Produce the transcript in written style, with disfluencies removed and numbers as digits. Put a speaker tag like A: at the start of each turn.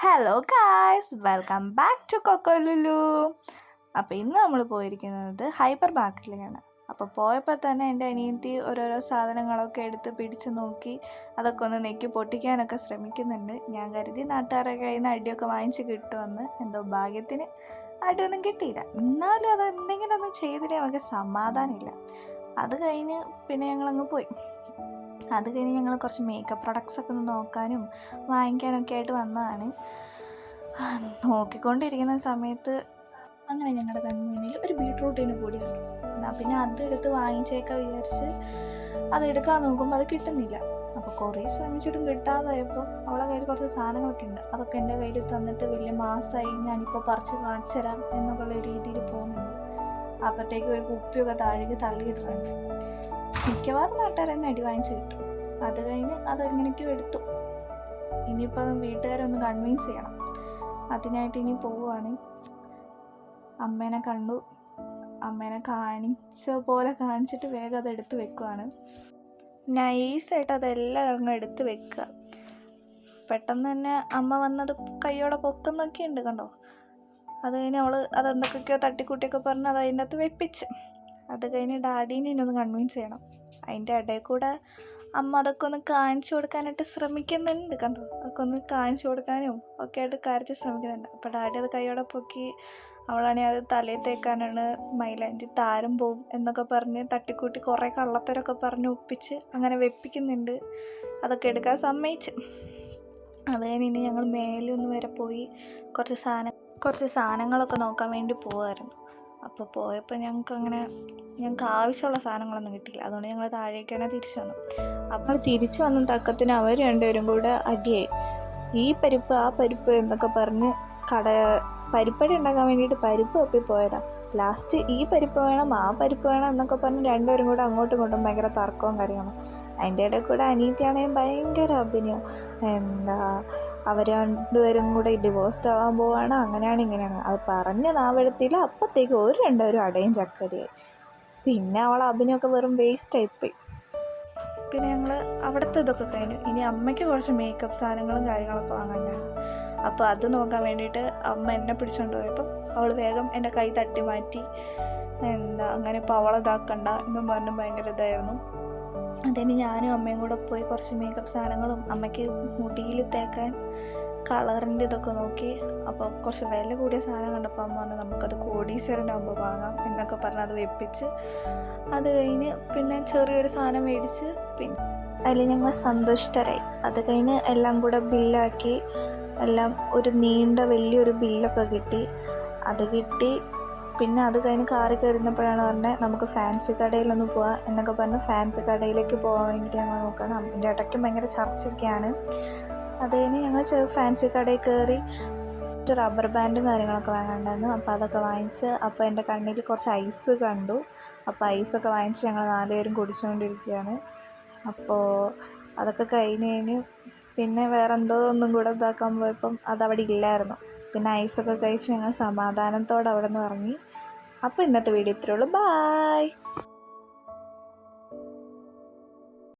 A: Hello guys, welcome back to കൊക്കോലുലു. അപ്പോൾ ഇന്ന് നമ്മൾ പോയിരിക്കുന്നത് ഹൈപ്പർ മാർക്കറ്റിലേക്കാണ്. അപ്പോൾ പോയപ്പോൾ തന്നെ എൻ്റെ അനിയത്തി ഓരോരോ സാധനങ്ങളൊക്കെ എടുത്ത് പിടിച്ച് നോക്കി അതൊക്കെ ഒന്ന് നെക്കി പൊട്ടിക്കാനൊക്കെ ശ്രമിക്കുന്നുണ്ട്. ഞാൻ കരുതി നാട്ടുകാരുടെ കയ്യിൽ നിന്ന് അടിയൊക്കെ വാങ്ങിച്ച് കിട്ടുമെന്ന്. എന്തോ ഭാഗ്യത്തിന് അടിയൊന്നും കിട്ടിയില്ല. എന്നാലും അത് എന്തെങ്കിലും ഒന്നും ചെയ്തില്ലേ നമുക്ക് സമാധാനമില്ല. അത് കഴിഞ്ഞ് പിന്നെ ഞങ്ങളങ്ങ് പോയി. അത് കഴിഞ്ഞ് ഞങ്ങൾ കുറച്ച് മേക്കപ്പ് പ്രൊഡക്ട്സ് ഒക്കെ ഒന്ന് നോക്കാനും വാങ്ങിക്കാനൊക്കെ ആയിട്ട് വന്നതാണ്. നോക്കിക്കൊണ്ടിരിക്കുന്ന സമയത്ത് അങ്ങനെ ഞങ്ങളുടെ കൺമുന്നിൽ ഒരു ബീട്രൂട്ടിന് പൊടി കണ്ടു. എന്നാൽ പിന്നെ അതെടുത്ത് വാങ്ങിച്ചേക്കാൻ വിചാരിച്ച് അതെടുക്കാൻ നോക്കുമ്പോൾ അത് കിട്ടുന്നില്ല. അപ്പോൾ കുറേ ശ്രമിച്ചിട്ടും കിട്ടാതായപ്പോൾ അവളെ കയ്യിൽ കുറച്ച് സാധനങ്ങളൊക്കെ ഉണ്ട്. അതൊക്കെ എൻ്റെ കയ്യിൽ തന്നിട്ട് വലിയ മാസമായി, ഞാനിപ്പോൾ പറിച്ച് കാണിച്ചു തരാം എന്നുള്ള രീതിയിൽ പോകുന്നുണ്ട്. അപ്പോഴത്തേക്ക് ഒരു കുപ്പിയൊക്കെ താഴേക്ക് തള്ളിയിട്ടിട്ടുണ്ട്. മിക്കവാറും നാട്ടുകാരെ അടി വാങ്ങിച്ച് കിട്ടും. അത് കഴിഞ്ഞ് അതെങ്ങനെയൊക്കെയോ എടുത്തു. ഇനിയിപ്പോൾ വീട്ടുകാരൊന്ന് കൺവിൻസ് ചെയ്യണം. അതിനായിട്ട് ഇനി പോവുകയാണ്. അമ്മേനെ കണ്ടു. അമ്മേനെ കാണിച്ച പോലെ കാണിച്ചിട്ട് വേഗം അത് എടുത്ത് വെക്കുവാണ്. നൈസായിട്ട് അതെല്ലാം അങ്ങ് എടുത്ത് വെക്കുക. പെട്ടെന്ന് തന്നെ അമ്മ വന്നത് കൈയോടെ പൊക്കുന്നൊക്കെ ഉണ്ട്, കണ്ടോ. അത് കഴിഞ്ഞ് അവൾ അതെന്തൊക്കെയോ തട്ടിക്കൂട്ടിയൊക്കെ പറഞ്ഞ് അത് അതിൻ്റെ അകത്ത് വെപ്പിച്ച്. അത് കഴിഞ്ഞ് ഡാഡീനെ ഇനി ഒന്ന് കൺവിൻസ് ചെയ്യണം. അതിൻ്റെ ഇടയിൽ കൂടെ അമ്മ അതൊക്കെ ഒന്ന് കാണിച്ചു കൊടുക്കാനായിട്ട് ശ്രമിക്കുന്നുണ്ട്, കണ്ടോ. അതൊക്കെ ഒന്ന് കാണിച്ചു കൊടുക്കാനും ഒക്കെ ആയിട്ട് കരച്ച് ശ്രമിക്കുന്നുണ്ട്. അപ്പോൾ ഡാഡി അത് കൈയോടെ പൊക്കി അവളാണെങ്കിൽ അത് തലയിൽ തേക്കാനാണ്, മൈലാഞ്ചി താരം പോവും എന്നൊക്കെ പറഞ്ഞ് തട്ടിക്കൂട്ടി കുറേ കള്ളത്തരമൊക്കെ പറഞ്ഞ് ഒപ്പിച്ച് അങ്ങനെ വെപ്പിക്കുന്നുണ്ട്. അതൊക്കെ എടുക്കാൻ സമ്മതിച്ച്. അത് കഴിഞ്ഞ് ഇനി ഞങ്ങൾ മേലൊന്ന് വരെ പോയി കുറച്ച് സാധനങ്ങളൊക്കെ നോക്കാൻ വേണ്ടി പോവുമായിരുന്നു. അപ്പോൾ പോയപ്പോൾ ഞങ്ങൾക്ക് ആവശ്യമുള്ള സാധനങ്ങളൊന്നും കിട്ടിയില്ല. അതുകൊണ്ട് ഞങ്ങൾ താഴേക്ക് തന്നെ തിരിച്ചു വന്നു. അപ്പോൾ തിരിച്ചു വന്ന തക്കത്തിന് അവർ രണ്ടുപേരും കൂടെ അടിയായി. ഈ പരിപ്പ് ആ പരിപ്പ് എന്നൊക്കെ പറഞ്ഞ് പരിപ്പടി ഉണ്ടാക്കാൻ വേണ്ടിയിട്ട് പരിപ്പ് ഒപ്പി പോയതാണ്. ലാസ്റ്റ് ഈ പരിപ്പ് വേണം ആ പരിപ്പ് വേണം എന്നൊക്കെ പറഞ്ഞ് രണ്ടുപേരും കൂടെ അങ്ങോട്ടും ഇങ്ങോട്ടും ഭയങ്കര തർക്കവും കാര്യങ്ങളും. അതിൻ്റെ ഇടയിൽ കൂടെ അനിയത്തിയാണെങ്കിൽ ഭയങ്കര അഭിനയം. അവർ രണ്ടുപേരും കൂടെ ഡിവോഴ്സ്ഡ് ആവാൻ പോവാണ്, അങ്ങനെയാണ് ഇങ്ങനെയാണ്. അത് പറഞ്ഞ് നാവെടുത്തില്ല. അപ്പോഴത്തേക്ക് രണ്ടുപേരും അടയും ചക്കരയായി. പിന്നെ അവളെ അഭിനയമൊക്കെ വെറും വേസ്റ്റായിപ്പോയി. പിന്നെ ഞങ്ങൾ അവിടുത്തെ ഇതൊക്കെ കഴിഞ്ഞു. ഇനി അമ്മയ്ക്ക് കുറച്ച് മേക്കപ്പ് സാധനങ്ങളും കാര്യങ്ങളൊക്കെ വാങ്ങാനാണ്. അപ്പോൾ അത് നോക്കാൻ വേണ്ടിയിട്ട് അമ്മ എന്നെ പിടിച്ചുകൊണ്ട് പോയപ്പോൾ അവൾ വേഗം എൻ്റെ കൈ തട്ടി മാറ്റി. അങ്ങനെ ഇപ്പോൾ അവളെ ഇതാക്കണ്ട എന്നും പറഞ്ഞും ഭയങ്കര ഇതായിരുന്നു. അതിന് ഞാനും അമ്മയും കൂടെ പോയി കുറച്ച് മേക്കപ്പ് സാധനങ്ങളും അമ്മയ്ക്ക് മുടിയിൽ തേക്കാൻ കളറിൻ്റെ ഇതൊക്കെ നോക്കി. അപ്പോൾ കുറച്ച് വില കൂടിയ സാധനം കണ്ടപ്പോൾ അമ്മ പറഞ്ഞു നമുക്കത് കോടീശ്വരനാകുമ്പോൾ വാങ്ങാം എന്നൊക്കെ പറഞ്ഞ് അത് വെപ്പിച്ച്. അത് കഴിഞ്ഞ് പിന്നെ ചെറിയൊരു സാധനം മേടിച്ച് പിന്നെ അതിൽ ഞങ്ങൾ സന്തുഷ്ടരായി. അത് കഴിഞ്ഞ് എല്ലാം കൂടെ ബില്ലാക്കി. എല്ലാം ഒരു നീണ്ട വലിയൊരു ബില്ലൊക്കെ കിട്ടി. അത് കിട്ടി. പിന്നെ അത് കഴിഞ്ഞ് കാറിൽ കയറുന്നപ്പോഴാണ് പറഞ്ഞത് നമുക്ക് ഫാൻസി കടയിലൊന്ന് പോവാം എന്നൊക്കെ പറഞ്ഞ് ഫാൻസി കടയിലേക്ക് പോകാൻ വേണ്ടിയിട്ട് ഞങ്ങൾ നോക്കണം. അതിൻ്റെ ഇടയ്ക്ക് ഭയങ്കര ചർച്ചയൊക്കെയാണ്. അത് കഴിഞ്ഞ് ഞങ്ങൾ ഫാൻസി കടയിൽ കയറി റബ്ബർ ബാൻഡും കാര്യങ്ങളൊക്കെ വാങ്ങാണ്ടായിരുന്നു. അപ്പോൾ അതൊക്കെ വാങ്ങിച്ച്. അപ്പോൾ എൻ്റെ കണ്ണിൽ കുറച്ച് ഐസ് കണ്ടു. അപ്പോൾ ഐസൊക്കെ വാങ്ങിച്ച് ഞങ്ങൾ 4 പേരും കുടിച്ചുകൊണ്ടിരിക്കുകയാണ്. അപ്പോൾ അതൊക്കെ കഴിഞ്ഞ് പിന്നെ വേറെ എന്തോ ഒന്നും കൂടെ ഇതാക്കാൻ പോയപ്പം അതവിടെ ഇല്ലായിരുന്നു. പിന്നെ ഐസൊക്കെ കഴിച്ച് ഞങ്ങൾ സമാധാനത്തോടെ അവിടെ നിന്ന് ഇറങ്ങി. അപ്പോൾ ഇന്നത്തെ വീഡിയോ ഇത്രയേ ഉള്ളൂ. ബായ്.